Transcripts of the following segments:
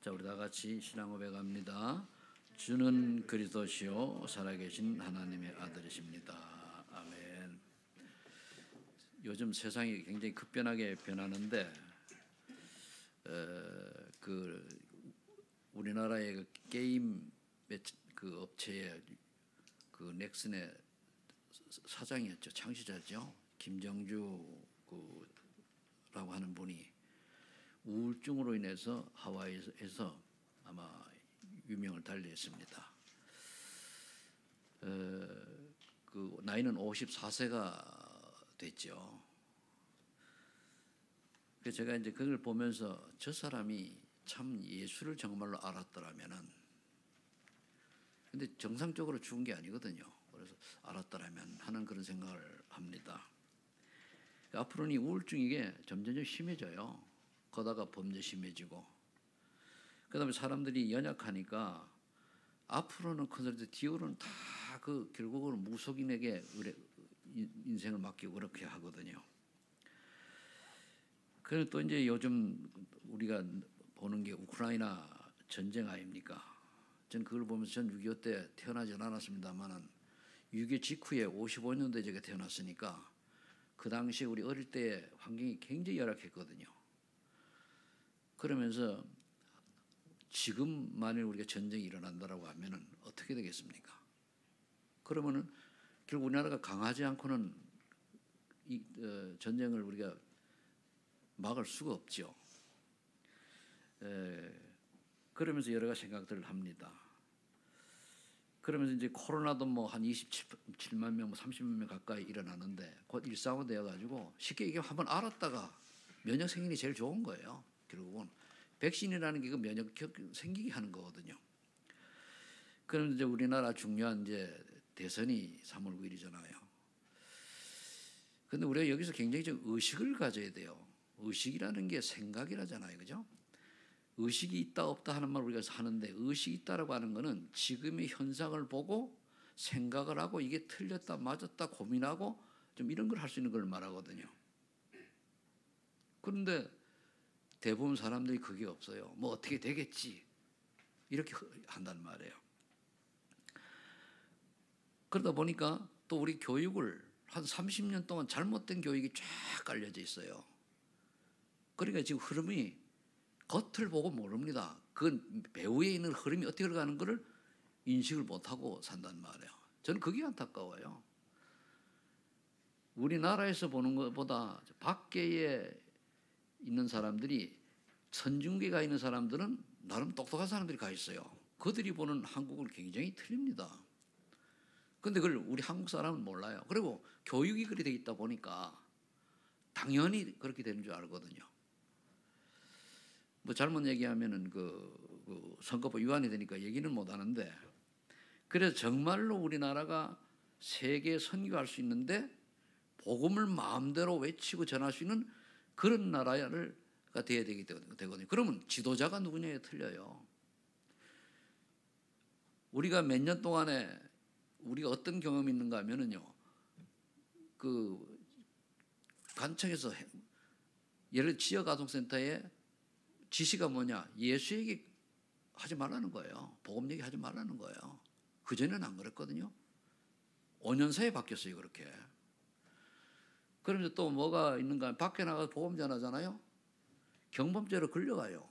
자, 우리 다 같이 신앙 고백합니다. 주는 그리스도시요 살아계신 하나님의 아들이십니다. 아멘. 요즘 세상이 굉장히 급변하게 변하는데 우리나라의 그 게임 그 업체의 그 넥슨의 사장이었죠. 창시자죠. 김정주 라고 하는 분이 우울증으로 인해서 하와이에서 아마 유명을 달리했습니다. 그 나이는 54세가 됐죠. 그래서 제가 이제 그걸 보면서 저 사람이 참 예수를 정말로 알았더라면은, 근데 정상적으로 죽은 게 아니거든요. 그래서 알았더라면 하는 그런 생각을 합니다. 앞으로는 이 우울증이 이게 점점 심해져요. 거다가 범죄 심해지고, 그 다음에 사람들이 연약하니까 앞으로는 컨설트 뒤로는 다 결국은 무속인에게 인생을 맡기고 그렇게 하거든요. 그리고 또 이제 요즘 우리가 보는 게 우크라이나 전쟁 아닙니까? 전 그걸 보면서 전 6.25 때 태어나지 않았습니다만은 6.25 직후에 55년도에 제가 태어났으니까 그 당시에 우리 어릴 때 환경이 굉장히 열악했거든요. 그러면서 지금 만일 우리가 전쟁이 일어난다라고 하면은 어떻게 되겠습니까? 그러면은 결국 우리나라가 강하지 않고는 이 전쟁을 우리가 막을 수가 없죠. 그러면서 여러 가지 생각들을 합니다. 그러면서 이제 코로나도 뭐 한 27만 명, 30만 명 가까이 일어나는데 곧 일상화 되어가지고 쉽게 얘기하면 한번 알았다가 면역 생기는 게 제일 좋은 거예요. 결국은 백신이라는 게 그 면역 생기게 하는 거거든요. 그럼 이제 우리나라 중요한 이제 대선이 3월 9일이잖아요. 그런데 우리가 여기서 굉장히 좀 의식을 가져야 돼요. 의식이라는 게 생각이라잖아요, 그죠? 의식이 있다 없다 하는 말 우리가 하는데, 의식이 있다라고 하는 것은 지금의 현상을 보고 생각을 하고 이게 틀렸다 맞았다 고민하고 좀 이런 걸 할 수 있는 걸 말하거든요. 그런데 대부분 사람들이 그게 없어요. 뭐 어떻게 되겠지 이렇게 한단 말이에요. 그러다 보니까 또 우리 교육을 한 30년 동안 잘못된 교육이 쫙 깔려져 있어요. 그러니까 지금 흐름이 겉을 보고 모릅니다. 그 배후에 있는 흐름이 어떻게 흘러가는 것을 인식을 못하고 산단 말이에요. 저는 그게 안타까워요. 우리나라에서 보는 것보다 밖에 있는 사람들이, 선진국에 있는 사람들은 나름 똑똑한 사람들이 가 있어요. 그들이 보는 한국은 굉장히 틀립니다. 그런데 그걸 우리 한국 사람은 몰라요. 그리고 교육이 그렇게 돼 있다 보니까 당연히 그렇게 되는 줄 알거든요. 뭐 잘못 얘기하면은 그 선거법 위반이 되니까 얘기는 못 하는데, 그래서 정말로 우리나라가 세계에 선교할 수 있는데 복음을 마음대로 외치고 전할 수 있는 그런 나라가 돼야 되거든요. 그러면 지도자가 누구냐에 틀려요. 우리가 몇 년 동안에 우리가 어떤 경험이 있는가 하면은요, 그 관청에서 예를 들어 지역아동센터에 지시가 뭐냐, 예수 얘기 하지 말라는 거예요. 복음 얘기 하지 말라는 거예요. 그전에는 안 그랬거든요. 5년 사이에 바뀌었어요, 그렇게. 그러면서 또 뭐가 있는가 하면 밖에 나가서 복음 전하잖아요. 경범죄로 끌려가요.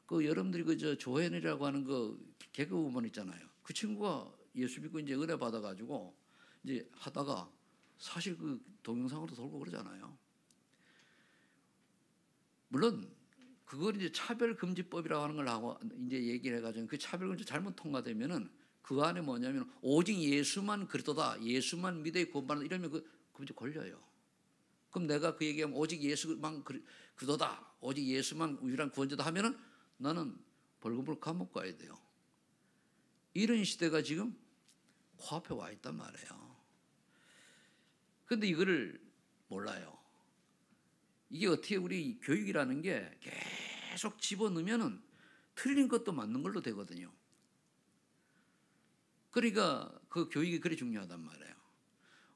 그 여러분들이 저 조현이라고 하는 그 개그우먼 있잖아요. 그 친구가 예수 믿고 이제 은혜 받아가지고 이제 하다가 사실 그 동영상으로 돌고 그러잖아요. 물론 그걸 이제 차별금지법이라고 하는 걸 하고 이제 얘기를 해가지고 그 차별금지 잘못 통과되면은 그 안에 뭐냐면 오직 예수만 그리스도다, 예수만 믿어 구원받는다 이러면 그 금지 걸려요. 그럼 내가 그 얘기하면 오직 예수만 그리스도다, 오직 예수만 유일한 구원자다 하면은 나는 벌금을 감옥 가야 돼요. 이런 시대가 지금 코앞에 와 있단 말이에요. 그런데 이거를 몰라요. 이게 어떻게 우리 교육이라는 게 계속 집어넣으면은 틀린 것도 맞는 걸로 되거든요. 그러니까 그 교육이 그리 중요하단 말이에요.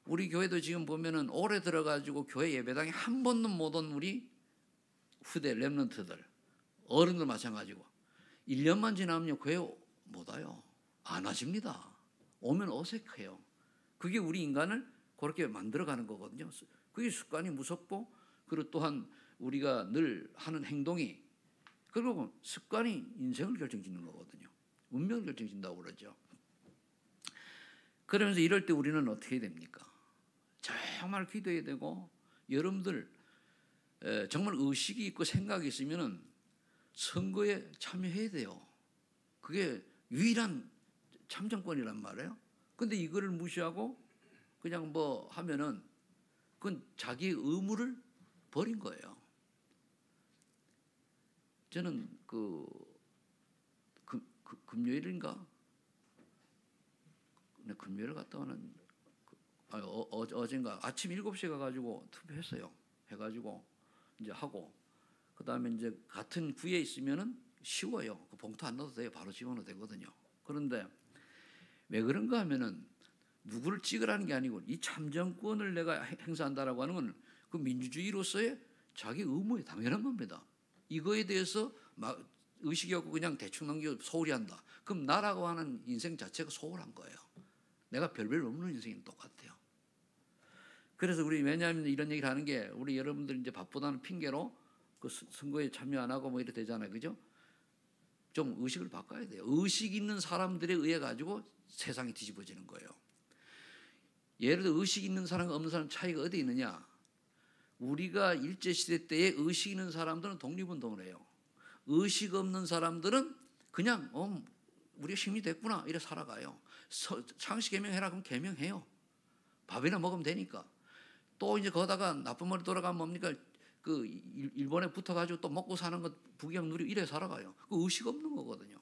우리 교회도 지금 보면은 올해 들어가지고 교회 예배당에 한 번도 못 온 우리 후대 랩런트들 어른도 마찬가지고 1년만 지나면요 교회 못 와요. 안 와집니다. 오면 어색해요. 그게 우리 인간을 그렇게 만들어가는 거거든요. 그게 습관이 무섭고, 그리고 또한 우리가 늘 하는 행동이, 그리고 습관이 인생을 결정짓는 거거든요. 운명을 결정짓는다고 그러죠. 그러면서 이럴 때 우리는 어떻게 해야 됩니까? 정말 기도해야 되고, 여러분들 정말 의식이 있고 생각이 있으면 선거에 참여해야 돼요. 그게 유일한 참정권이란 말이에요. 근데 이거를 무시하고 그냥 뭐 하면은 그건 자기의 의무를 버린 거예요. 저는 금요일인가? 금요일 갔다 오는 어젠가 아침 7시에 가가지고 투표했어요. 해가지고 이제 하고, 그 다음에 이제 같은 구에 있으면은 쉬워요. 그 봉투 안 넣어도 돼요. 바로 집어넣어도 되거든요. 그런데 왜 그런가 하면은 누구를 찍으라는 게 아니고 이 참정권을 내가 행사한다라고 하는 건 그 민주주의로서의 자기 의무에 당연한 겁니다. 이거에 대해서 막 의식이 없고 그냥 대충 넘겨 소홀히 한다. 그럼 나라고 하는 인생 자체가 소홀한 거예요. 내가 별별 없는 인생이 똑같아요. 그래서 우리 왜냐하면 이런 얘기를 하는 게, 우리 여러분들 이제 바쁘다는 핑계로 그 선거에 참여 안 하고 뭐 이래 되잖아요. 그죠? 좀 의식을 바꿔야 돼요. 의식 있는 사람들에 의해 가지고 세상이 뒤집어지는 거예요. 예를 들어 의식 있는 사람과 없는 사람 차이가 어디 있느냐? 우리가 일제시대 때에 의식 있는 사람들은 독립운동을 해요. 의식 없는 사람들은 그냥 우리가 힘이 됐구나 이래 살아가요. 상식 개명해라 그럼 개명해요. 밥이나 먹으면 되니까. 또 이제 거다가 나쁜 머리 돌아가면 뭡니까? 그 일본에 붙어가지고 또 먹고 사는 것 부귀영 누리고 이래 살아가요. 그 의식 없는 거거든요.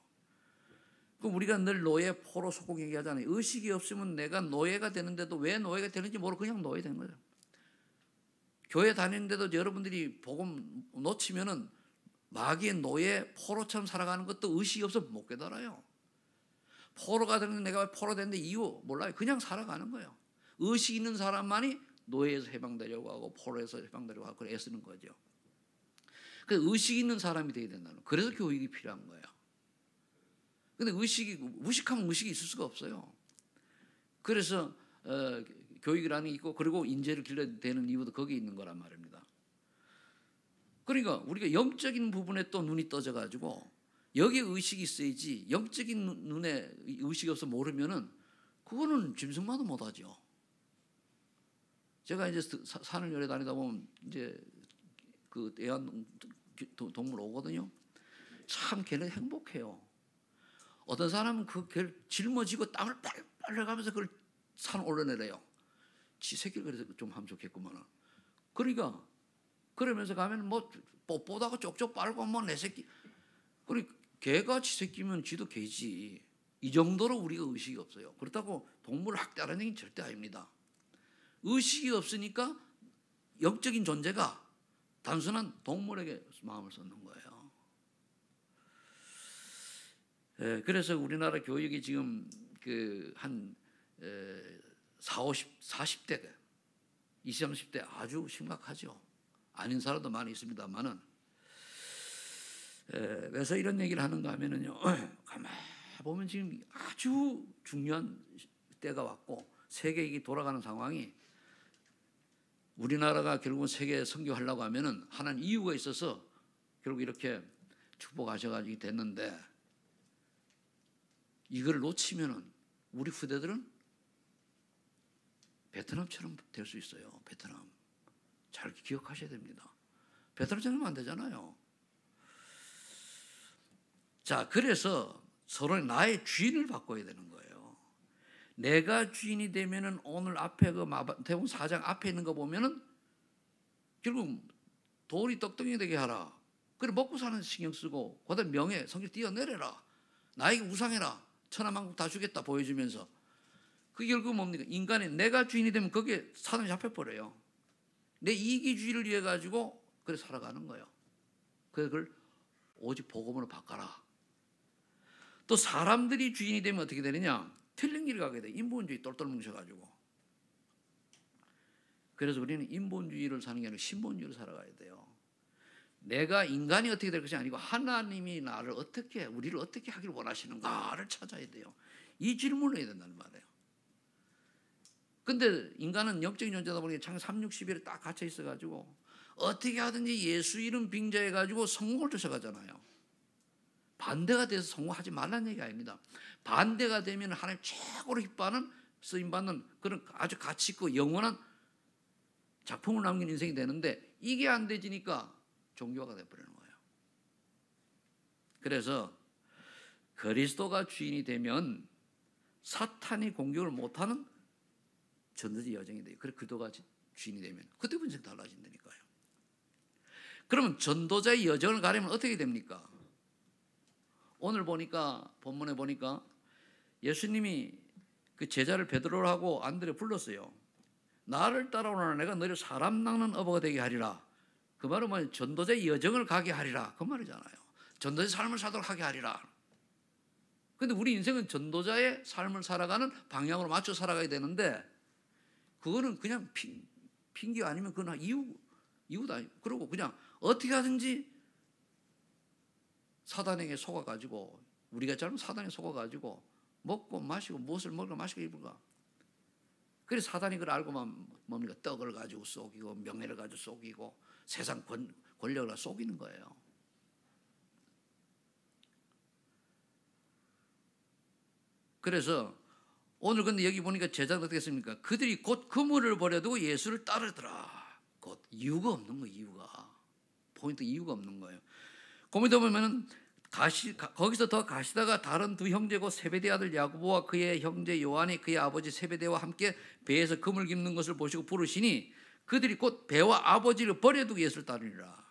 그럼 우리가 늘 노예, 포로, 속국 얘기하잖아요. 의식이 없으면 내가 노예가 되는데도 왜 노예가 되는지 모르고 그냥 노예 된 거죠. 교회 다니는데도 여러분들이 복음 놓치면은 마귀의 노예, 포로처럼 살아가는 것도 의식이 없으면 못 깨달아요. 포로가 되는데 내가 왜 포로 됐는데 이유 몰라요. 그냥 살아가는 거예요. 의식 있는 사람만이 노예에서 해방되려고 하고 포로에서 해방되려고 하고 애쓰는 거죠. 그래서 의식 있는 사람이 되어야 된다는 거예요. 그래서 교육이 필요한 거예요. 근데 무식하면 의식이 있을 수가 없어요. 그래서 교육이라는 게 있고, 그리고 인재를 길러야 되는 이유도 거기에 있는 거란 말입니다. 그러니까 우리가 영적인 부분에 또 눈이 떠져 가지고 여기에 의식이 있어야지, 영적인 눈에 의식이 없어 모르면은 그거는 짐승만도 못하죠. 제가 이제 산을 열에 다니다 보면 이제 그 애완동물 오거든요. 참 걔는 행복해요. 어떤 사람은 그 걔를 짊어지고 땀을 빨빨 흘려가면서 그걸 산 올라내려요. 지 새끼를 그래서 좀 하면 좋겠구만. 그러니까 그러면서 가면 뭐 뻣뻣하고 쪽쪽 빨고 뭐 내 새끼. 그리고 개가 지 새끼면 지도 개지. 이 정도로 우리가 의식이 없어요. 그렇다고 동물을 학대하는 얘기는 절대 아닙니다. 의식이 없으니까 영적인 존재가 단순한 동물에게 마음을 쏟는 거예요. 그래서 우리나라 교육이 지금 한 40대, 20, 30대 아주 심각하죠. 아닌 사람도 많이 있습니다만은. 그래서 이런 얘기를 하는가 하면은요, 가만히 보면 지금 아주 중요한 때가 왔고, 세계가 돌아가는 상황이, 우리나라가 결국은 세계 선교하려고 하면은 하나는 이유가 있어서 결국 이렇게 축복하셔가지고 됐는데, 이걸 놓치면은 우리 후대들은 베트남처럼 될 수 있어요. 베트남. 잘 기억하셔야 됩니다. 베트남처럼 안 되잖아요. 자, 그래서 서로 나의 주인을 바꿔야 되는 거예요. 내가 주인이 되면은 오늘 앞에 그 마태복음 4장 앞에 있는 거 보면은 결국 돌이 떡덩이 되게 하라. 그래 먹고 사는 신경 쓰고, 그다음 명예, 성질 뛰어내려라. 나에게 우상해라. 천하만국 다 주겠다 보여주면서. 그게 결국 뭡니까? 인간이 내가 주인이 되면 거기에 사람이 잡혀버려요. 내 이기주의를 위해 가지고 그래 살아가는 거예요. 그걸 오직 복음으로 바꿔라. 또 사람들이 주인이 되면 어떻게 되느냐? 틀린 길을 가게 돼. 인본주의 똘똘 뭉쳐가지고. 그래서 우리는 인본주의를 사는 게 아니라 신본주의를 살아가야 돼요. 내가 인간이 어떻게 될 것이 아니고 하나님이 우리를 어떻게 하기를 원하시는가를 찾아야 돼요. 이 질문을 해야 된다는 말이에요. 근데 인간은 영적인 존재다 보니 창세기 3, 6, 11에 딱 갇혀 있어가지고 어떻게 하든지 예수 이름 빙자해가지고 성공을 쫓아가잖아요. 반대가 돼서 성공하지 말라는 얘기가 아닙니다. 반대가 되면 하나님 최고로 기뻐하는 쓰임받는 그런 아주 가치 있고 영원한 작품을 남긴 인생이 되는데 이게 안 되지니까 종교화가 돼버리는 거예요. 그래서 그리스도가 주인이 되면 사탄이 공격을 못하는 전도지 여정이 돼요. 그래 그리스도가 주인이 되면 그때 인생 달라진다니까요. 그러면 전도자의 여정을 가려면 어떻게 됩니까? 오늘 보니까 본문에 보니까 예수님이 그 제자를 베드로를 하고 안드레 불렀어요. 나를 따라오라 내가 너를 사람 낚는 어부가 되게 하리라. 그 말은 뭐냐? 전도자의 여정을 가게 하리라 그 말이잖아요. 전도자의 삶을 살도록 하게 하리라. 근데 우리 인생은 전도자의 삶을 살아가는 방향으로 맞춰 살아가야 되는데 그거는 그냥 핑계 아니면 그건 이유다. 그러고 그냥 어떻게 하든지 사단에게 속아가지고 우리가 잘못 사단에 속아가지고 먹고 마시고 무엇을 먹을까 마시고 입을까. 그래서 사단이 그걸 알고만 뭡니까? 떡을 가지고 속이고 명예를 가지고 속이고 세상 권력을 가지고 속이는 거예요. 그래서 오늘 근데 여기 보니까 제자가 어떻게 했습니까? 그들이 곧 그물을 버려두고 예수를 따르더라. 곧 이유가 없는 거예요. 이유가 없는 거예요. 고민해 보면은 거기서 더 가시다가 다른 두 형제고 세베대 아들 야고보와 그의 형제 요한이 그의 아버지 세베대와 함께 배에서 그물 깁는 것을 보시고 부르시니 그들이 곧 배와 아버지를 버려두고 예수를 따르니라.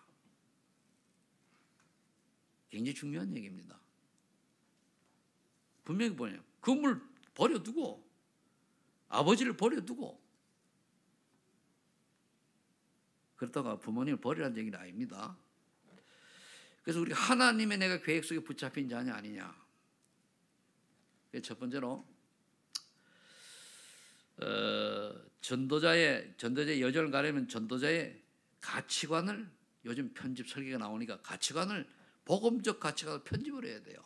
굉장히 중요한 얘기입니다. 분명히 뭐예요? 그물 버려두고 아버지를 버려두고 그렇다가 부모님을 버리라는 얘기는 아닙니다. 그래서 우리가 하나님의 내가 계획 속에 붙잡힌 자냐 아니냐. 첫 번째로 전도자의 여정을 가려면 전도자의 가치관을 요즘 편집 설계가 나오니까 복음적 가치관을 편집을 해야 돼요.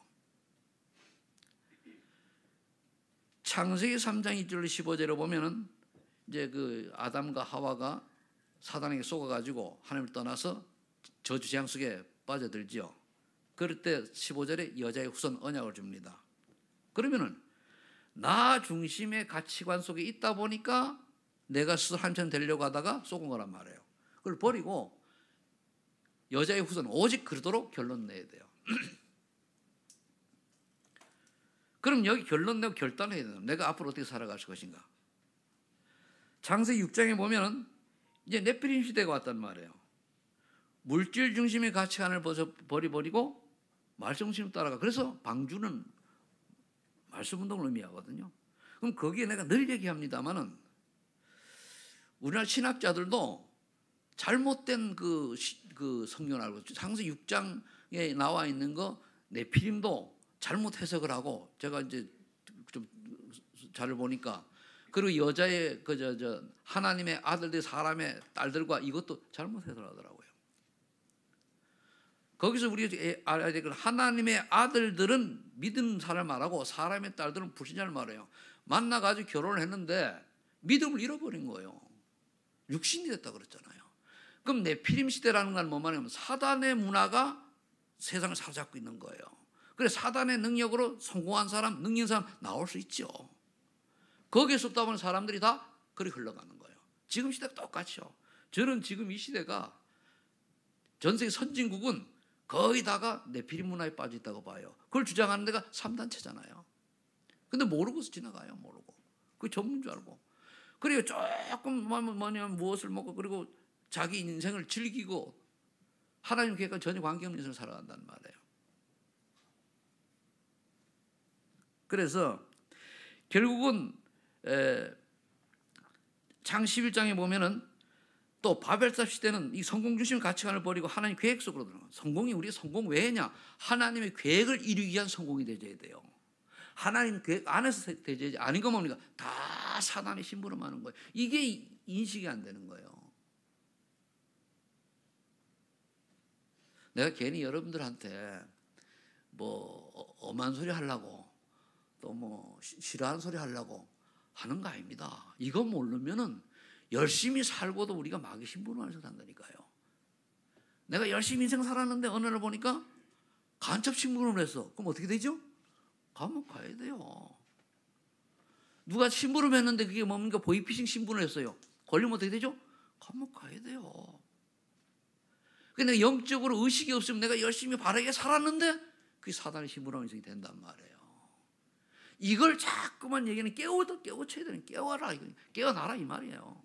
창세기 3장 1절 15절에 보면은 이제 그 아담과 하와가 사단에게 속아가지고 하나님을 떠나서 저주 재앙 속에 빠져들지요. 그럴 때 15절에 여자의 후손 언약을 줍니다. 그러면은 나 중심의 가치관 속에 있다 보니까 내가 스스로 한편 되려고 하다가 속은 거란 말이에요. 그걸 버리고 여자의 후손 오직 그러도록 결론 내야 돼요. 그럼 여기 결론 내고 결단해야 돼요. 내가 앞으로 어떻게 살아갈 것인가. 창세기 6장에 보면 이제 네피림 시대가 왔단 말이에요. 물질 중심의 가치관을 버리고 말씀 중심으로 따라가. 그래서 방주는 말씀 운동을 의미하거든요. 그럼 거기에 내가 늘 얘기합니다만은 우리나라 신학자들도 잘못된 그 성경을 알고 창세기 6장에 나와 있는 거 네피림도 잘못 해석을 하고 제가 이제 좀 잘 보니까 그리고 여자의 하나님의 아들들 사람의 딸들과 이것도 잘못 해석하더라고요. 거기서 우리가 알아야 될 건 하나님의 아들들은 믿음 사람을 말하고 사람의 딸들은 불신자를 말해요. 만나가지고 결혼을 했는데 믿음을 잃어버린 거예요. 육신이 됐다 그랬잖아요. 그럼 네피림 시대라는 건 뭐만 하면 사단의 문화가 세상을 사로잡고 있는 거예요. 그래서 사단의 능력으로 성공한 사람, 능력 있는 사람 나올 수 있죠. 거기에 쏟다 보는 사람들이 다 그렇게 흘러가는 거예요. 지금 시대가 똑같죠. 저는 지금 이 시대가 전 세계 선진국은 거의 다가 네피림 문화에 빠져 있다고 봐요. 그걸 주장하는 데가 3단체잖아요. 근데 모르고 지나가요. 모르고. 그게 전문 줄 알고. 그리고 조금 뭐냐면 무엇을 먹고 그리고 자기 인생을 즐기고 하나님 계획과 전혀 관계없는 인생을 살아간다는 말이에요. 그래서 결국은 장 11장에 보면은 또 바벨탑 시대는 이 성공 중심의 가치관을 버리고 하나님 계획 속으로 들어가요. 성공이 우리가 성공 왜 했냐? 하나님의 계획을 이루기 위한 성공이 되어야 돼요. 하나님 계획 안에서 되지 아닌 거 뭡니까? 다 사단의 심부름하는 거예요. 이게 인식이 안 되는 거예요. 내가 괜히 여러분들한테 뭐 엄한 소리 하려고 또 뭐 싫어하는 소리 하려고 하는 거 아닙니다. 이거 모르면은 열심히 살고도 우리가 마귀 신분을 안에서 산다니까요. 내가 열심히 인생 살았는데 어느 날 보니까 간첩 신분을 했어. 그럼 어떻게 되죠? 감옥 가야 돼요. 누가 심부름 했는데 그게 뭡니까? 보이피싱 신분을 했어요. 걸리면 어떻게 되죠? 감옥 가야 돼요. 근데 영적으로 의식이 없으면 내가 열심히 바르게 살았는데 그게 사단의 신분으로 인생이 된단 말이에요. 이걸 자꾸만 얘기하는 깨우쳐야 되는 깨워라. 깨어나라 이 말이에요.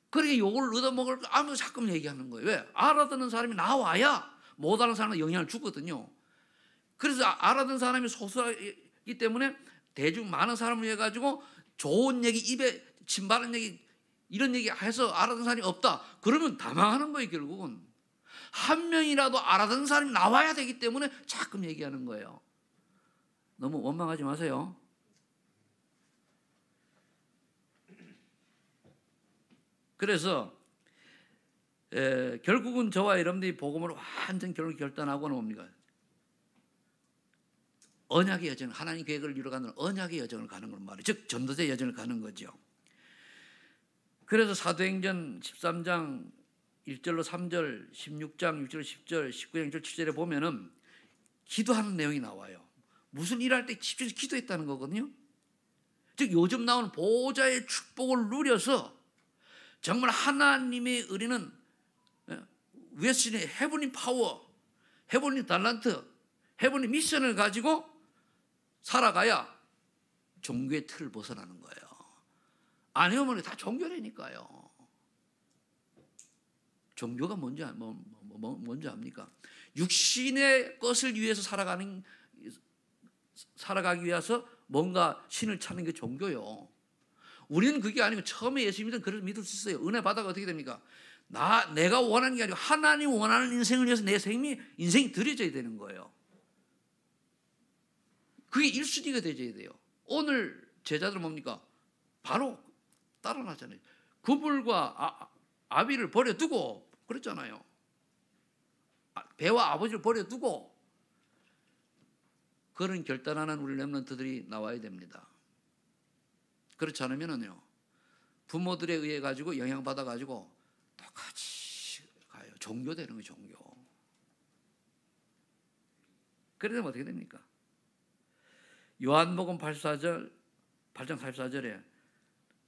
그러니까 요걸 얻어먹을 거 아무도 자꾸 얘기하는 거예요. 왜? 알아듣는 사람이 나와야 못 알아듣는 사람은 영향을 주거든요. 그래서 알아듣는 사람이 소수이기 때문에 대중 많은 사람을 위해 가지고 좋은 얘기 입에 침 바른 얘기 이런 얘기 해서 알아듣는 사람이 없다. 그러면 다 망하는 거예요. 결국은 한 명이라도 알아듣는 사람이 나와야 되기 때문에 자꾸 얘기하는 거예요. 너무 원망하지 마세요. 그래서 결국은 저와 여러분들이 복음을 완전 결단하고는 뭡니까? 언약의 여정, 하나님 계획을 이루어가는 언약의 여정을 가는 건 말이에요. 즉 전도자의 여정을 가는 거죠. 그래서 사도행전 13장 1절로 3절, 16장 6절, 10절, 19장 1절, 7절에 보면은 기도하는 내용이 나와요. 무슨 일할 때 집중해서 기도했다는 거거든요. 즉 요즘 나오는 보호자의 축복을 누려서 정말 하나님의 의리는 웨스의 헤븐리 파워, 헤븐리 달란트, 헤븐리 미션을 가지고 살아가야 종교의 틀을 벗어나는 거예요. 아니면 다 종교라니까요. 종교가 뭔지 압니까? 육신의 것을 위해서 살아가기 위해서 뭔가 신을 찾는 게 종교요. 우리는 그게 아니고 처음에 예수 믿으면 그래도 믿을 수 있어요. 은혜 받아가 어떻게 됩니까? 내가 원하는 게 아니고 하나님 원하는 인생을 위해서 내 인생이 드려져야 되는 거예요. 그게 1순위가 되어야 돼요. 오늘 제자들은 뭡니까? 바로 따라나잖아요. 구불과 아비를 버려두고 그랬잖아요. 배와 아버지를 버려두고 그런 결단하는 우리 렘넌트들이 나와야 됩니다. 그렇지 않으면요 부모들에 의해 가지고 영향받아 가지고 똑같이 가요. 종교 되는 거예요. 종교. 그러면 어떻게 됩니까? 요한복음 8장 44절에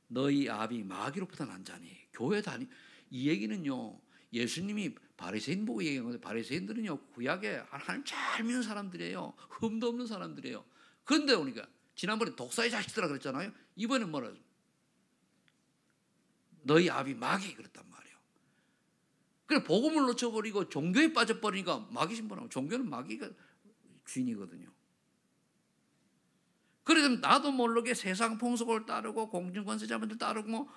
너희 아비 마귀로부터 난 자니 교회 다니 이 얘기는요 예수님이 바리새인 보고 얘기한 건데 바리새인들은요 구약에 하나님 잘 믿는 사람들이에요. 흠도 없는 사람들이에요. 그런데 보니까 지난번에 독사의 자식들아 그랬잖아요. 이번엔 뭐라 너희 아비 마귀 그랬단 말이에요. 그래 복음을 놓쳐버리고 종교에 빠져버리니까 마귀 신분하고 종교는 마귀가 주인이거든요. 그래서 나도 모르게 세상 풍속을 따르고 공중권세 자분들 따르고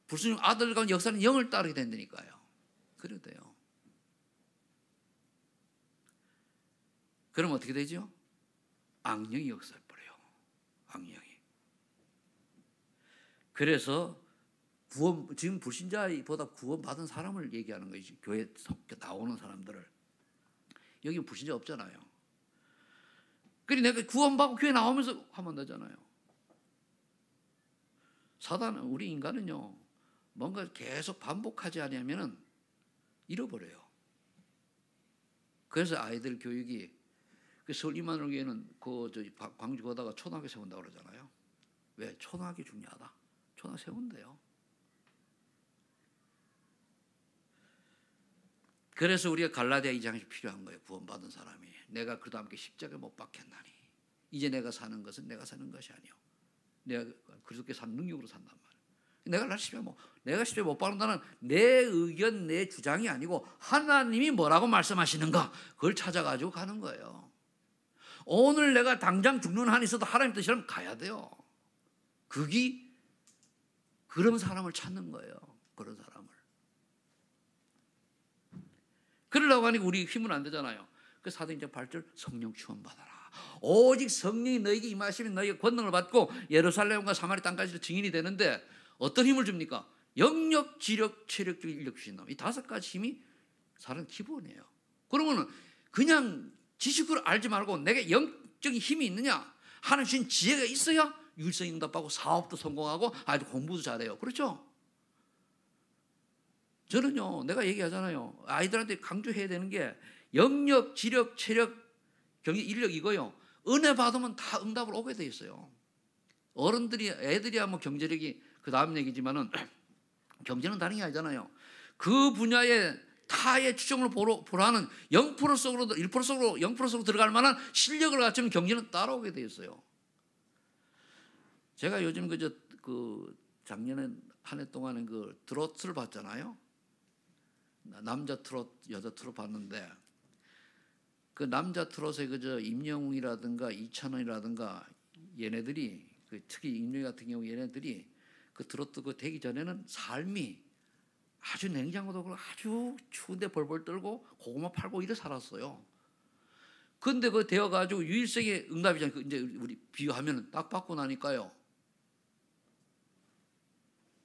불순종 아들과 역사는 영을 따르게 된다니까요. 그래도 돼요. 그럼 어떻게 되죠? 악령이 역사해버려요. 악령이. 그래서 지금 불신자보다 구원받은 사람을 얘기하는 거지. 교회 나오는 사람들을. 여기 불신자 없잖아요. 그래 내가 구원받고 교회 나오면서 하면 되잖아요. 사단은 우리 인간은요 뭔가 계속 반복하지 않으면은 잃어버려요. 그래서 아이들 교육이 서울 이만호교회는 광주 가다가 초등학교 세운다고 그러잖아요. 왜? 초등학교 중요하다. 초등학교 세운대요. 그래서 우리가 갈라디아 2장이 필요한 거예요. 구원받은 사람이. 내가 그도 함께 십자가에 못 박혔나니 이제 내가 사는 것은 내가 사는 것이 아니요 내가 그리스도께 산 능력으로 산단 말이에요. 내가 십자가에 못 박는다는 내 의견 내 주장이 아니고 하나님이 뭐라고 말씀하시는가 그걸 찾아가지고 가는 거예요. 오늘 내가 당장 죽는 한이 있어도 하나님 뜻이라면 가야 돼요. 그게 그런 사람을 찾는 거예요. 그런 사람을. 그러려고 하니까 우리 힘은 안 되잖아요. 그 사도행전 8절 성령 충만 받아라. 오직 성령이 너에게 임하시면 너희가 권능을 받고 예루살렘과 사마리 땅까지 증인이 되는데 어떤 힘을 줍니까? 영력, 지력, 체력적 인력 주신다. 이 5가지 힘이 사는 기본이에요. 그러면은 그냥 지식으로 알지 말고 내가 영적인 힘이 있느냐, 하나님 주신 지혜가 있어야 유일성 응답하고 사업도 성공하고 아주 공부도 잘해요. 그렇죠? 저는요, 내가 얘기하잖아요. 아이들한테 강조해야 되는 게 영역, 지력, 체력, 경제, 인력 이거요. 은혜 받으면 다 응답을 오게 돼 있어요. 어른들이, 애들이야 뭐 경제력이 그 다음 얘기지만은 경제는 다른 게 아니잖아요. 그 분야에 타의 추정을 보라는 0% 속으로 1% 속으로 0% 속으로 들어갈 만한 실력을 갖추면 경제는 따라오게 돼 있어요. 제가 요즘 그 작년에 한 해 동안에 그 트로트를 봤잖아요. 남자 트롯, 여자 트롯 봤는데 그 남자 트롯의 그저 임영웅이라든가 이찬원이라든가 얘네들이 특히 임영웅 같은 경우 얘네들이 그 트로트 그 되기 전에는 삶이 아주 냉장고도 그렇고 아주 추운데 벌벌 떨고 고구마 팔고 이래 살았어요. 근데 그 되어가지고 유일성의 응답이잖아요. 이제 우리 비유하면 딱 받고 나니까요.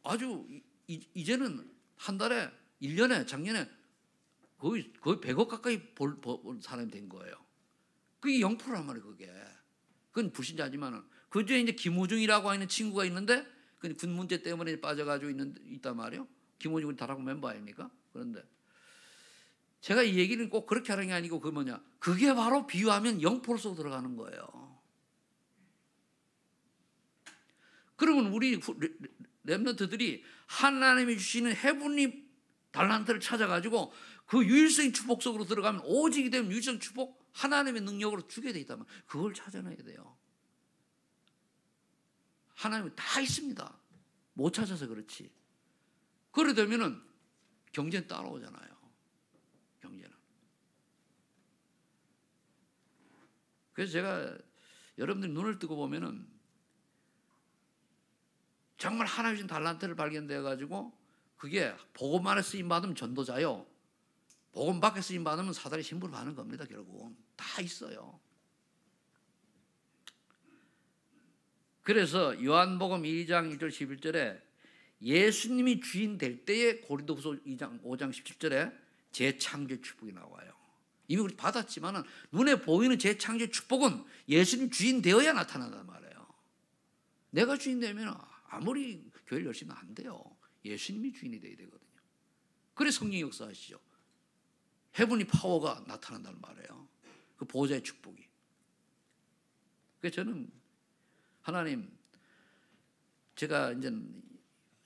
아주 이제는 한 달에 1년에 작년에 거의 100억 가까이 본 사람이 된 거예요. 그게 0%란 말이에요. 그건 불신자지만은 그중에 이제 김호중이라고 하는 친구가 있는데 그 군 문제 때문에 빠져가지고 있단 말이에요. 김호중은 다락방 멤버 아닙니까? 그런데 제가 이 얘기는 꼭 그렇게 하는 게 아니고 그게 바로 비유하면 0% 속으로 들어가는 거예요. 그러면 우리 렘넌트들이 하나님이 주시는 헤븐리 달란트를 찾아가지고 그 유일성의 축복 속으로 들어가면 오직이 되면 유일성 축복 하나님의 능력으로 주게 돼 있다면 그걸 찾아내야 돼요. 하나님이 다 있습니다. 못 찾아서 그렇지. 그래 되면은 경제는 따라오잖아요. 경제는. 그래서 제가 여러분들이 눈을 뜨고 보면은 정말 하나님 주신 달란트를 발견되어 가지고 그게 복음 안에 쓰임 받으면 전도자요. 복음 밖에 쓰임 받으면 사단의 신부를 받는 겁니다. 결국은 다 있어요. 그래서 요한복음 2장 1절 11절에 예수님이 주인 될 때에 고린도후서 2장 5장 17절에 재창조 축복이 나와요. 이미 우리 받았지만은 눈에 보이는 재창조 축복은 예수님 주인 되어야 나타난단 말이에요. 내가 주인 되면 아무리 교회를 열심히 안 돼요. 예수님이 주인이 되어야 되거든요. 그래서 성령 역사하시죠. 헤븐리 파워가 나타난단 말이에요. 그 보호자의 축복이. 그래서 저는 하나님, 제가 이제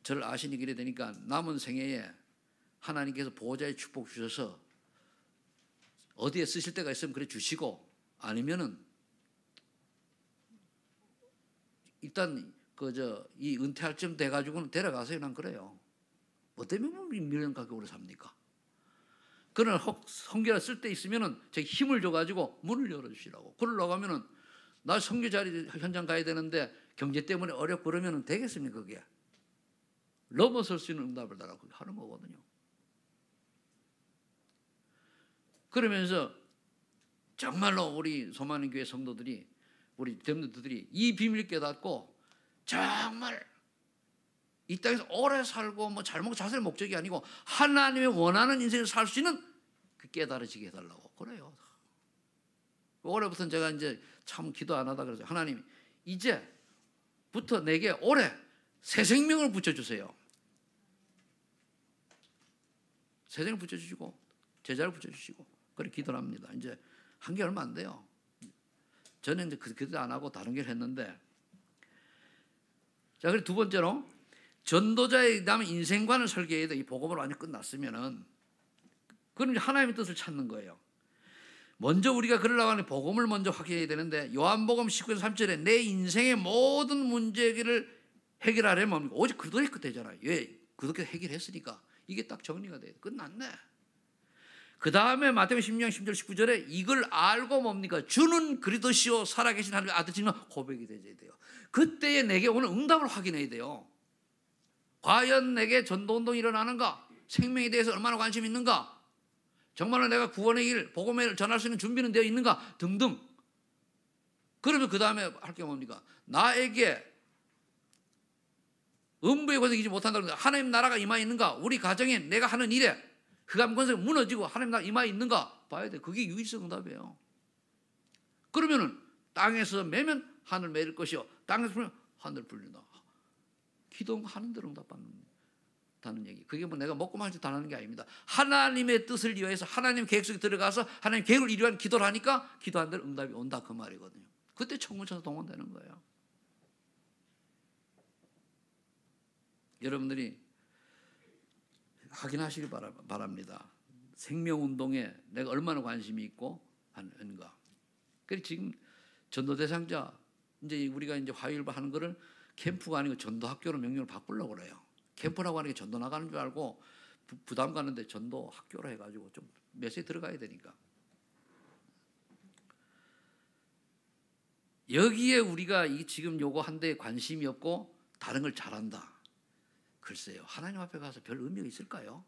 저를 아시니 그래 되니까 남은 생애에 하나님께서 보호자의 축복 주셔서 어디에 쓰실 때가 있으면 그래 주시고 아니면은 일단 이 은퇴할 쯤 돼가지고는 데려가세요. 난 그래요. 뭐 때문에 미련 갖고 오래 삽니까? 그러나 성교를 쓸 때 있으면은 제가 힘을 줘가지고 문을 열어주시라고. 그러려고 하면은 나 성교 자리 현장 가야 되는데 경제 때문에 어렵고 그러면은 되겠습니까? 그게 넘어설 수 있는 응답을 달라고 하는 거거든요. 그러면서 정말로 우리 소망의 교회 성도들이 우리 렘넌트들이 이 비밀을 깨닫고 정말 이 땅에서 오래 살고 뭐 잘 먹고 잘 살 목적이 아니고 하나님의 원하는 인생을 살 수 있는 그 깨달아지게 해달라고 그래요. 올해부터는 제가 이제 참 기도 안 하다 그러죠. 하나님 이제부터 내게 올해 새 생명을 붙여주세요. 새 생명을 붙여주시고 제자를 붙여주시고 그렇게 기도를 합니다. 이제 한 게 얼마 안 돼요. 저는 이제 기도 안 하고 다른 걸 했는데 자, 그리고 두 번째로 전도자의 남은 인생관을 설계해야 돼. 이 복음으로 완전 끝났으면은 그럼 하나님의 뜻을 찾는 거예요. 먼저 우리가 그러려고 하는 복음을 먼저 확인해야 되는데 요한복음 19장 3절에 내 인생의 모든 문제를 해결하려면 뭡니까? 오직 그리스도의 끝 되잖아요. 왜? 그렇게 해결했으니까 이게 딱 정리가 돼요. 끝났네. 그 다음에 마태복음 16장 10절 19절에 이걸 알고 뭡니까? 주는 그리스도시요 살아계신 하나님의 아들이시는 고백이 되어야 돼요. 그때에 내게 오는 응답을 확인해야 돼요. 과연 내게 전도운동이 일어나는가? 생명에 대해서 얼마나 관심이 있는가? 정말로 내가 구원의 길, 복음을 전할 수 있는 준비는 되어 있는가? 등등. 그러면 그 다음에 할 게 뭡니까? 나에게 음부의 권세이지 못한다. 하나님 나라가 임하여 있는가? 우리 가정에 내가 하는 일에 흑암 권세가 무너지고 하나님 나라 임하에 있는가 봐야 돼. 그게 유일성 응답이에요. 그러면은 땅에서 매면 하늘 매일 것이요 땅에서 불면 하늘 불린다. 기도하는 대로 응답받는다는 얘기. 그게 뭐 내가 먹고 마시고 다하는 게 아닙니다. 하나님의 뜻을 위해서 하나님 계획 속에 들어가서 하나님 계획을 이루기 위한 기도를 하니까 기도한 대로 응답이 온다 그 말이거든요. 그때 천군 천사 동원되는 거예요. 여러분들이 확인하시기 바랍니다. 생명운동에 내가 얼마나 관심이 있고 하는가. 그래서 지금 전도 대상자 이제 우리가 이제 화요일 하는 거를 캠프가 아니고 전도 학교로 명령을 바꾸려고 그래요. 캠프라고 하는 게 전도 나가는 줄 알고 부담 가는데 전도 학교로 해가지고 좀 메시지 들어가야 되니까. 여기에 우리가 이 지금 요거 한 데 관심이 없고 다른 걸 잘한다. 글쎄요. 하나님 앞에 가서 별 의미가 있을까요?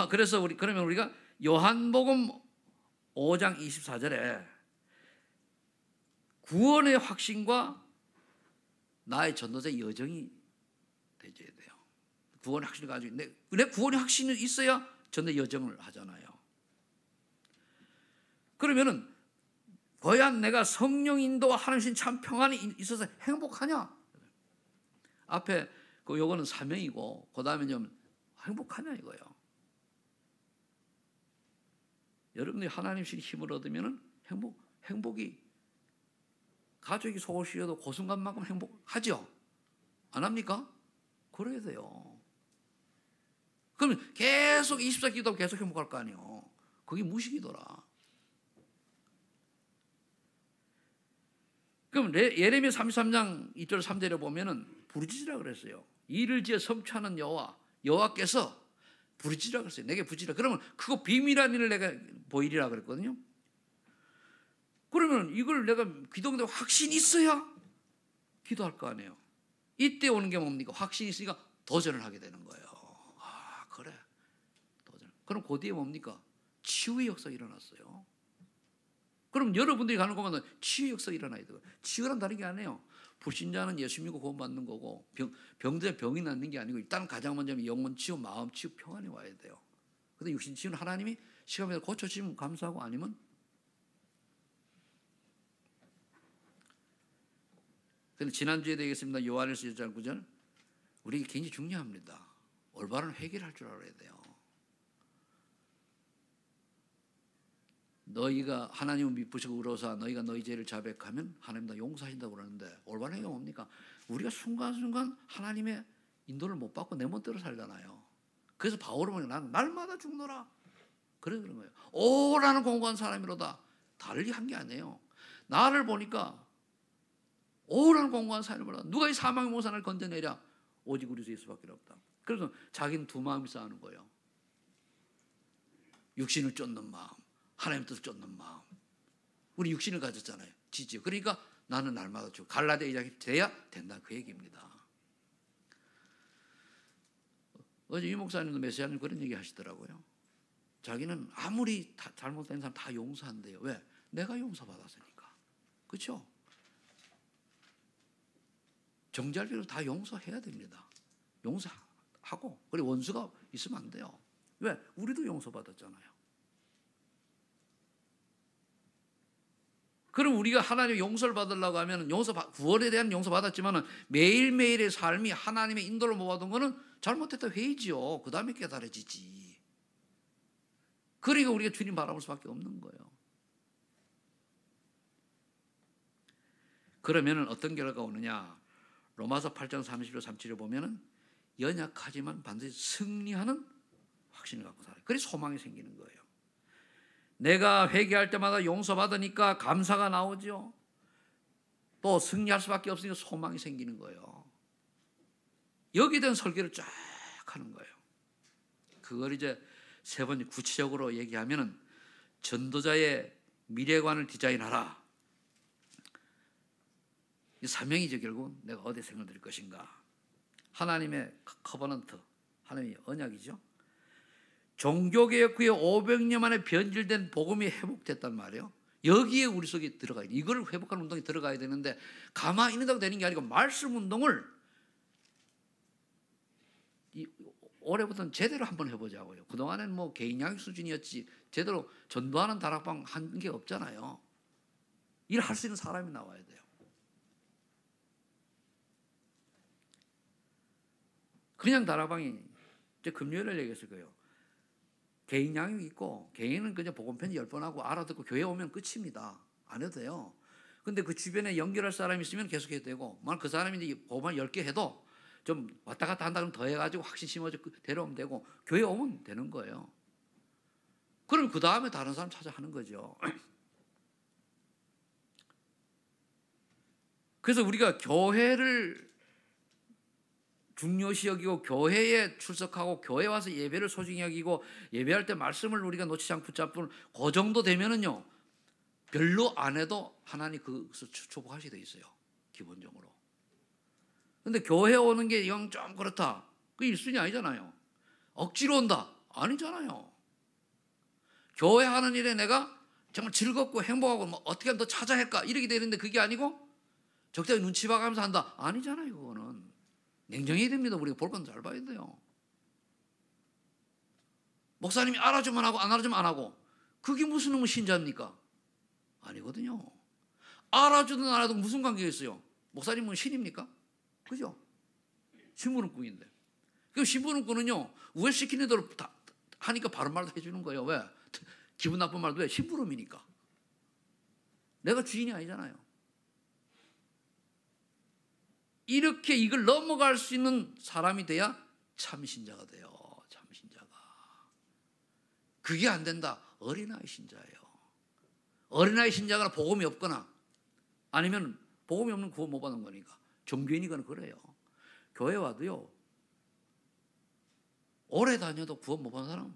그래서 그러면 우리가 요한복음 5장 24절에 구원의 확신과 나의 전도자의 여정이 되어야 돼요. 구원의 확신을 가지고 내 구원의 확신이 있어야 전도 여정을 하잖아요. 그러면은 과연 내가 성령 인도와 하나님 참 평안이 있어서 행복하냐? 앞에 요거는 사명이고 그 다음에 좀 행복하냐 이거예요. 여러분들이 하나님의 힘을 얻으면 행복이 가족이 속을 쉬어도 그 순간만큼 행복하죠? 안 합니까? 그래야 돼요. 그러면 계속 24 기도하고 계속 행복할 거 아니에요. 그게 무식이더라. 그럼 예레미야 33장 2절 3절에 보면은 부르짖으라 그랬어요. 이를 지어 성취하는 여호와께서 부르짖으라 그랬어요. 내게 부르짖으라. 그러면 그거 비밀한 일을 내가 보이리라 그랬거든요. 그러면 이걸 내가 기도하는데 확신이 있어야 기도할 거 아니에요. 이때 오는 게 뭡니까? 확신이 있으니까 도전을 하게 되는 거예요. 아, 그래. 도전. 그럼 그 뒤에 뭡니까? 치유의 역사가 일어났어요. 그럼 여러분들이 가는 곳마다 치유 역사가 일어나야 돼요. 치유란 다른 게 아니에요. 불신자는 예수 믿고 구원받는 거고 병자의 병이 낫는 게 아니고 일단 가장 먼저 영혼 치유, 마음 치유, 평안이 와야 돼요. 근데 육신 치유는 하나님이 시간마다 고쳐주시면 감사하고 아니면 근데 지난주에 되겠습니다. 요한일서 1장 9절 우리에게 굉장히 중요합니다. 올바른 회개를 할 줄 알아야 돼요. 너희가 하나님을 미쁘시고 의로사 너희가 너희 죄를 자백하면 하나님 다 용서하신다고 그러는데 올바른 회개가 뭡니까? 우리가 순간순간 하나님의 인도를 못 받고 내 멋대로 살잖아요. 그래서 바울은 뭐냐? 나는 날마다 죽노라. 그런 거예요. 오라는 공고한 사람이로다. 달리 한 게 아니에요. 나를 보니까 오라는 공고한 사람이로다. 누가 이 사망의 모산을 건져내랴? 오직 우리 주 예수밖에 없다. 그래서 자기는 두 마음이 싸우는 거예요. 육신을 쫓는 마음, 하나님 뜻을 쫓는 마음. 우리 육신을 가졌잖아요. 지지요. 그러니까 나는 날마다 죽고 갈라디아 2장이 돼야 된다 그 얘기입니다. 어제 유 목사님도 메시아님 그런 얘기 하시더라고요. 자기는 아무리 잘못된 사람 다 용서한대요. 왜? 내가 용서받았으니까. 그렇죠? 정죄할 다 용서해야 됩니다. 용서하고 그리고 원수가 있으면 안 돼요. 왜? 우리도 용서받았잖아요. 그럼 우리가 하나님의 용서를 받으려고 하면 구원에 대한 용서 받았지만 매일매일의 삶이 하나님의 인도를 못 받은 거는 잘못했다 회의지요. 그 다음에 깨달아지지. 그러니까 우리가 주님 바라볼 수밖에 없는 거예요. 그러면 어떤 결과가 오느냐? 로마서 8장 31절 37절 보면은 연약하지만 반드시 승리하는 확신을 갖고 살아요. 그래서 소망이 생기는 거예요. 내가 회개할 때마다 용서받으니까 감사가 나오죠. 또 승리할 수밖에 없으니까 소망이 생기는 거예요. 여기에 대한 설계를 쫙 하는 거예요. 그걸 이제 세 번째 구체적으로 얘기하면은 전도자의 미래관을 디자인하라. 이 사명이죠. 결국 내가 어디에 생을 드릴 것인가. 하나님의 커버넌트, 하나님의 언약이죠. 종교개혁 후에 500년 만에 변질된 복음이 회복됐단 말이에요. 여기에 우리 속에 들어가야 돼. 이걸 회복하는 운동에 들어가야 되는데 가만히 있는다고 되는 게 아니고 말씀 운동을 올해부터는 제대로 한번 해보자고요. 그동안엔 뭐 개인 양육 수준이었지 제대로 전도하는 다락방 한 게 없잖아요. 일할 수 있는 사람이 나와야 돼요. 그냥 다락방이 이제 금요일에 얘기했을 거예요. 개인 양육이 있고 개인은 그냥 복음편 10번 하고 알아듣고 교회 오면 끝입니다. 안 해도 돼요. 근데 그 주변에 연결할 사람이 있으면 계속 해도 되고, 만약 그 사람이 이제 복음편 10개 해도 좀 왔다 갔다 한다 그러면 더 해가지고 확신 심어서 데려오면 되고, 교회 오면 되는 거예요. 그럼 그 다음에 다른 사람 찾아 하는 거죠. 그래서 우리가 교회를 중요시 여기고 교회에 출석하고 교회 와서 예배를 소중히 여기고 예배할 때 말씀을 우리가 놓치지 않고 붙잡고 그 정도 되면은요 별로 안 해도 하나님 그것을 축복하시게 돼 있어요. 기본적으로. 근데 교회 오는 게 영 좀 그렇다. 그게 1순위 아니잖아요. 억지로 온다. 아니잖아요. 교회 하는 일에 내가 정말 즐겁고 행복하고 뭐 어떻게 하면 더 찾아 할까 이렇게 되는데 그게 아니고 적당히 눈치 봐가면서 한다. 아니잖아요. 그거는. 냉정해야 됩니다. 우리가 볼 건 잘 봐야 돼요. 목사님이 알아주면 하고 안 알아주면 안 하고 그게 무슨 놈의 신자입니까? 아니거든요. 알아주든 안 알아도 무슨 관계가 있어요? 목사님은 신입니까? 그죠? 신부름꾼인데. 그 신부름꾼은요 우회 시키는 대로 다 하니까 바른 말도 해주는 거예요. 왜? 기분 나쁜 말도 왜? 신부름이니까. 내가 주인이 아니잖아요. 이렇게 이걸 넘어갈 수 있는 사람이 돼야 참신자가 돼요. 참신자가. 그게 안 된다. 어린아이 신자예요. 어린아이 신자가 복음이 없거나 아니면 복음이 없는 구원 못 받는 거니까. 종교인이거나 그래요. 교회 와도요. 오래 다녀도 구원 못 받는 사람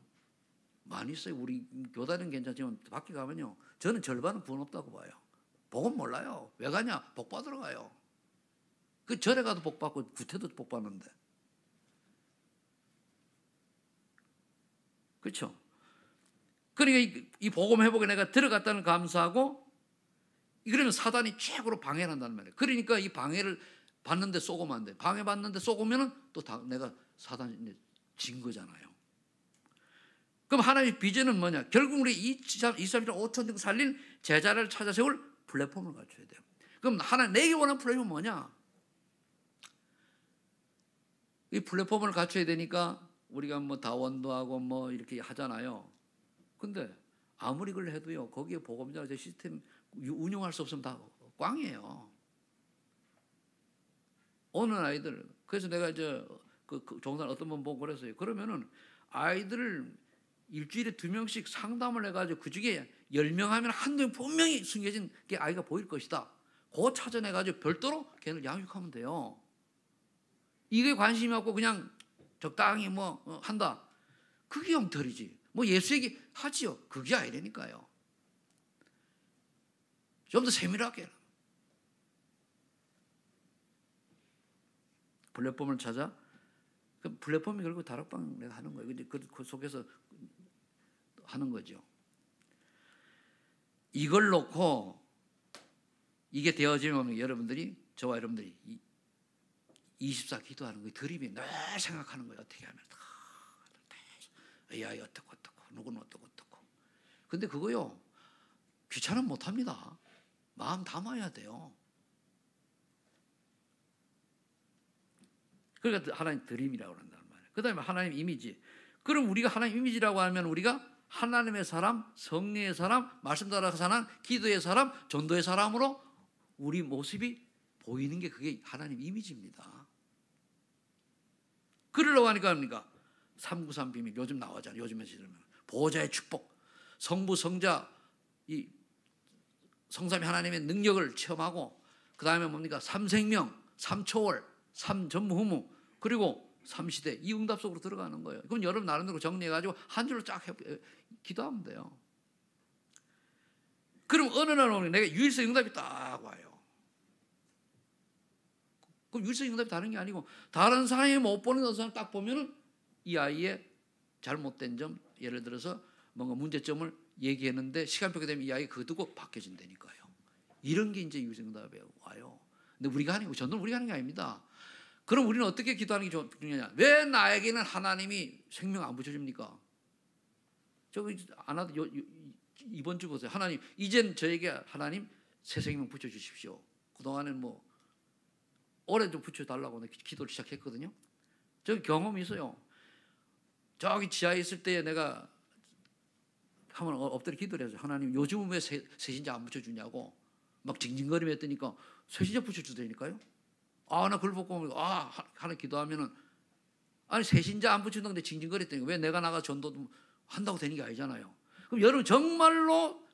많이 있어요. 우리 교단은 괜찮지만 밖에 가면요. 저는 절반은 구원 없다고 봐요. 복음 몰라요. 왜 가냐? 복 받으러 가요. 그 절에 가도 복 받고 구태도 복 받는데. 그렇죠? 그러니까 이 복음 회복에 내가 들어갔다는 감사하고 그러면 사단이 최고로 방해를 한다는 말이에요. 그러니까 이 방해를 받는데 쏘고면 안 돼. 방해받는데 쏘고면은 또 내가 사단이 진 거잖아요. 그럼 하나님의 비전은 뭐냐? 결국 우리 23장 5천 등 살릴 제자를 찾아 세울 플랫폼을 갖춰야 돼요. 그럼 하나님 내게 원하는 플랫폼은 뭐냐? 이 플랫폼을 갖춰야 되니까 우리가 뭐 다원도하고 뭐 이렇게 하잖아요. 근데 아무리 그걸 해도요 거기에 보험자 시스템 운영할 수 없으면 다 꽝이에요. 어느 아이들 그래서 내가 이제 그 종산 어떤 분 보고 그랬어요. 그러면은 아이들을 일주일에 2명씩 상담을 해가지고 그 중에 10명 하면 한두 명 분명히 숨겨진 게 아이가 보일 것이다. 그거 찾아내가지고 별도로 걔를 양육하면 돼요. 이게 관심이 없고 그냥 적당히 뭐 한다. 그게 엉터리지. 뭐 예수 얘기 하지요. 그게 아니라니까요. 좀 더 세밀하게. 플랫폼을 찾아. 그 플랫폼이 결국 다락방 내가 하는 거예요. 근데 그 속에서 하는 거죠. 이걸 놓고 이게 되어지면 여러분들이 저와 여러분들이 24 기도하는 거예요. 드림이 늘 생각하는 거예요. 어떻게 하면 이 아이 어떻고 누구는 어떻고. 근데 그거요 귀찮으면 못합니다. 마음 담아야 돼요. 그러니까 하나님 드림이라고 한다는 말이에요. 그 다음에 하나님 이미지. 그럼 우리가 하나님 이미지라고 하면 우리가 하나님의 사람, 성령의 사람, 말씀 따라 사람, 기도의 사람, 전도의 사람으로 우리 모습이 보이는 게 그게 하나님 이미지입니다. 그러려고 하니까 합니까? 393 비밀 요즘 나오잖아요. 요즘에 지르면 보호자의 축복, 성부, 성자, 이 성삼위 하나님의 능력을 체험하고 그 다음에 뭡니까? 3생명, 3초월, 3전무후무 그리고 3시대 이 응답 속으로 들어가는 거예요. 그럼 여러분 나름대로 정리해가지고 한 줄로 쫙 기도하면 돼요. 그럼 어느 날 오면 내가 유일성 응답이 딱 와요. 그럼 유일성 응답이 다른 게 아니고 다른 사람이 못 보는 어떤 사람 딱 보면은 이 아이의 잘못된 점 예를 들어서 뭔가 문제점을 얘기했는데 시간표가 되면 이 아이가 그거 듣고 바뀌어진다니까요. 이런 게 이제 유일성 응답에 와요. 근데 우리가 하는 거 전도는 우리가 하는 게 아닙니다. 그럼 우리는 어떻게 기도하는 게 중요하냐? 왜 나에게는 하나님이 생명 안 붙여줍니까? 저기 안 하도 이번 주 보세요. 하나님, 이젠 저에게 하나님 새 생명 붙여주십시오. 그동안은 뭐 올해 좀 붙여달라고 기도를 시작했거든요. 저 경험이 있어요. 저기 지하에 있을 때 내가 한번 엎드려 기도를 해서 하나님 요즘은 왜 새신자 안 붙여주냐고 막 징징거리며 했더니까 새신자 붙여주다니까요. 나 그걸 보고 하나 기도하면은 아니 새신자 안 붙여준다는데 징징거렸더니 왜 내가 나가 전도 한다고 되는 게 아니잖아요. 그럼 여러분 정말로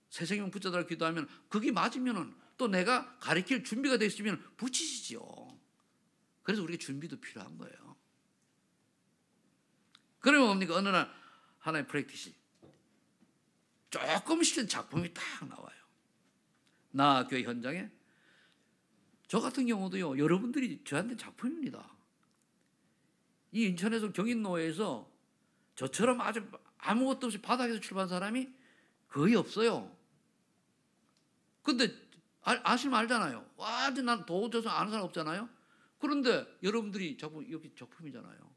새 생명 붙여달라고 기도하면 그게 맞으면은 또 내가 가르칠 준비가 되어 있으면 붙이시죠. 그래서 우리가 준비도 필요한 거예요. 그러면 뭡니까? 어느 날 하나의 프랙티스 조금씩 작품이 딱 나와요. 나 교회 현장에 저 같은 경우도요. 여러분들이 저한테 작품입니다. 이 인천에서 경인노회에서 저처럼 아주 아무것도 없이 바닥에서 출발한 사람이 거의 없어요. 근데 아시면 알잖아요. 완전 난 도저히 아는 사람 없잖아요. 그런데 여러분들이 여기 작품이잖아요.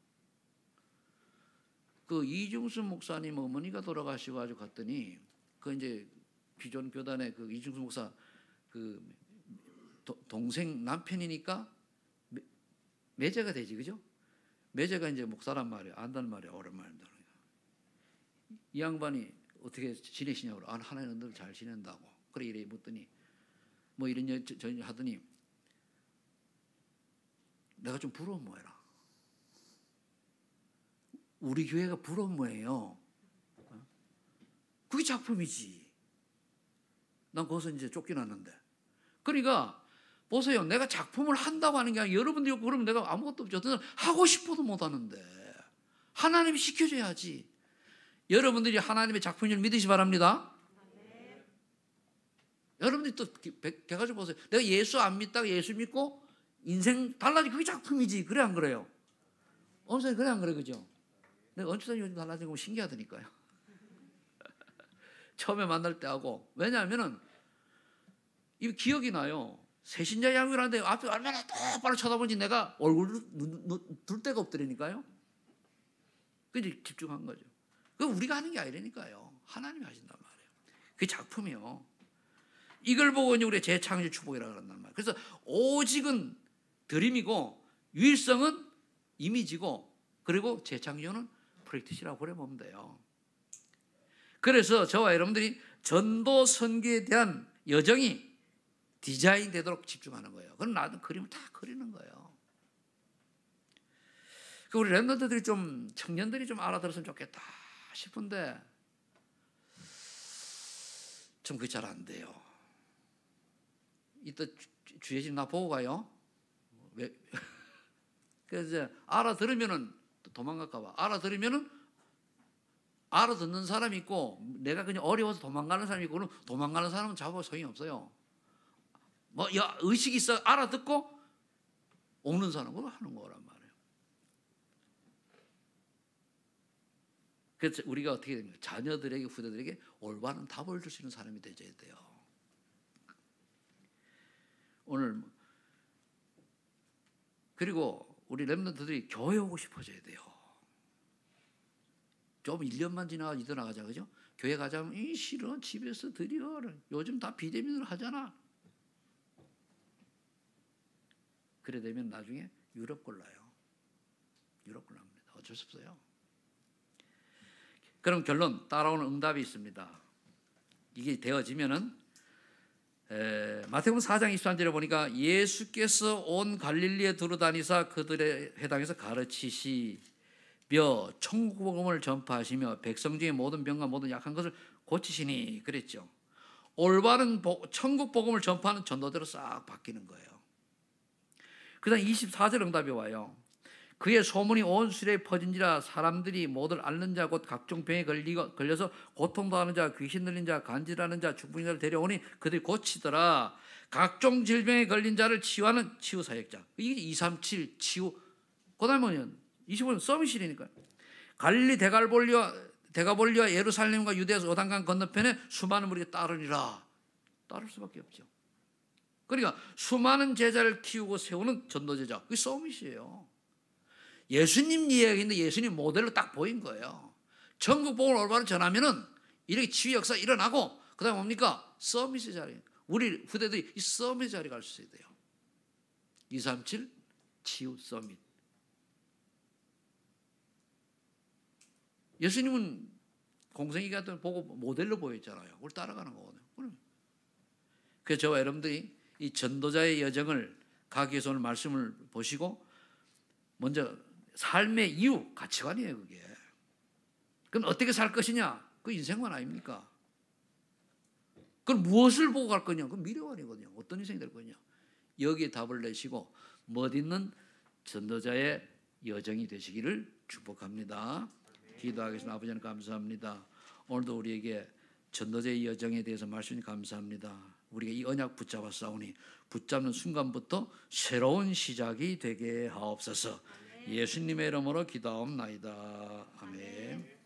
그 이중수 목사님 어머니가 돌아가시고 아주 갔더니 그 이제 기존 교단의 그 이중수 목사 그 동생 남편이니까 매제가 되지, 그죠? 매제가 이제 목사란 말이에요. 안다는 말이에요. 오랜만입니다. 이 양반이 어떻게 지내시냐고 하나님은 늘 잘 지낸다고. 그래 이래 묻더니 뭐 이런 저런 하더니 내가 좀 부러운 모해라. 우리 교회가 부러운 모예요. 그게 작품이지. 난 거기서 이제 쫓겨났는데. 그러니까 보세요. 내가 작품을 한다고 하는 게 아니라 여러분들이 그러면 내가 아무것도 없죠. 하고 싶어도 못 하는데 하나님이 시켜줘야지. 여러분들이 하나님의 작품을 믿으시 바랍니다. 여러분들이 또 개가지고 보세요. 내가 예수 안 믿다가 예수 믿고 인생 달라지 그게 작품이지. 그래 안 그래요? 언사님 그래 안 그래 그죠? 내가 언사님 요즘 달라진 거 신기하다니까요. 처음에 만날 때 하고 왜냐하면은 이 기억이 나요. 새신자 양육을 하는데 앞에 얼마나 똑바로 쳐다보지 내가 얼굴 둘 데가 없더라니까요. 그래서 집중한 거죠. 그 우리가 하는 게 아니라니까요. 하나님이 하신단 말이에요. 그게 작품이요. 이걸 보고 이제 우리 재창조 축복이라고 한단 말이에요. 그래서 오직은 드림이고 유일성은 이미지고 그리고 재창조는 프랙티스라고 그려보면 돼요. 그래서 저와 여러분들이 전도 선교에 대한 여정이 디자인 되도록 집중하는 거예요. 그럼 나도 그림을 다 그리는 거예요. 우리 랩런트들이 좀 청년들이 좀 알아들었으면 좋겠다 싶은데 좀 그게 잘 안 돼요. 이따 주의 집 나 보고 가요. 왜? 그래서 이제 알아들으면은 도망갈까 봐. 알아들으면은 알아듣는 사람이 있고 내가 그냥 어려워서 도망가는 사람이 있고 그럼 도망가는 사람은 잡아도 소용이 없어요. 뭐 의식이 있어 알아듣고 오는 사람으로 하는 거란 말이에요. 그래서 우리가 어떻게 됩니까? 자녀들에게 후대들에게 올바른 답을 줄 수 있는 사람이 되어야 돼요. 오늘 그리고 우리 랩런트들이 교회 오고 싶어져야 돼요. 좀 1년만 지나가 이어나가자 그죠? 교회 가자면 이 싫어 집에서 드려. 요즘 다 비대면으로 하잖아. 그래 되면 나중에 유럽 골라요. 유럽 골랍니다. 어쩔 수 없어요. 그럼 결론 따라오는 응답이 있습니다. 이게 되어지면은 마태복음 4장 23절에 보니까 예수께서 온 갈릴리에 두루다니사 그들의 회당에서 가르치시며 천국 복음을 전파하시며 백성 중에 모든 병과 모든 약한 것을 고치시니 그랬죠. 올바른 천국 복음을 전파하는 전도대로 싹 바뀌는 거예요. 그 다음 24절 응답이 와요. 그의 소문이 온 수레에 퍼진지라 사람들이 모두 앓는 자 곧 각종 병에 걸려서 고통당하는 자 귀신 들린 자 간질하는 자 죽은 자를 데려오니 그들이 고치더라. 각종 질병에 걸린 자를 치유하는 치유사역자. 이게 237 치유. 그 다음에 25년 서밋이니까 갈릴리 데가볼리와 예루살렘과 유대에서 요단강 건너편에 수많은 무리가 따르니라. 따를 수밖에 없죠. 그러니까 수많은 제자를 키우고 세우는 전도제자, 그게 서밋이에요. 예수님 이야기인데 예수님 모델로 딱 보인 거예요. 전국 복음을 올바로 전하면은 이렇게 치유 역사 일어나고, 그 다음에 뭡니까? 서밋의 자리. 우리 후대들이 이 서밋의 자리 갈 수 있어야 돼요. 237 치유 서밋. 예수님은 공생이가 보고 모델로 보였잖아요. 그걸 따라가는 거거든요. 그래서 저와 여러분들이 이 전도자의 여정을 가기 위해서 오늘 말씀을 보시고, 먼저 삶의 이유, 가치관이에요, 그게. 그럼 어떻게 살 것이냐? 그 인생관 아닙니까? 그럼 무엇을 보고 갈 거냐? 그건 미래관이거든요. 어떤 인생이 될 거냐? 여기에 답을 내시고 멋있는 전도자의 여정이 되시기를 축복합니다. 기도하겠습니다. 아버지 하나님 감사합니다. 오늘도 우리에게 전도자의 여정에 대해서 말씀 감사합니다. 우리가 이 언약 붙잡아 싸우니 붙잡는 순간부터 새로운 시작이 되게 하옵소서. 예수님의 이름으로 기도하옵나이다. 아멘.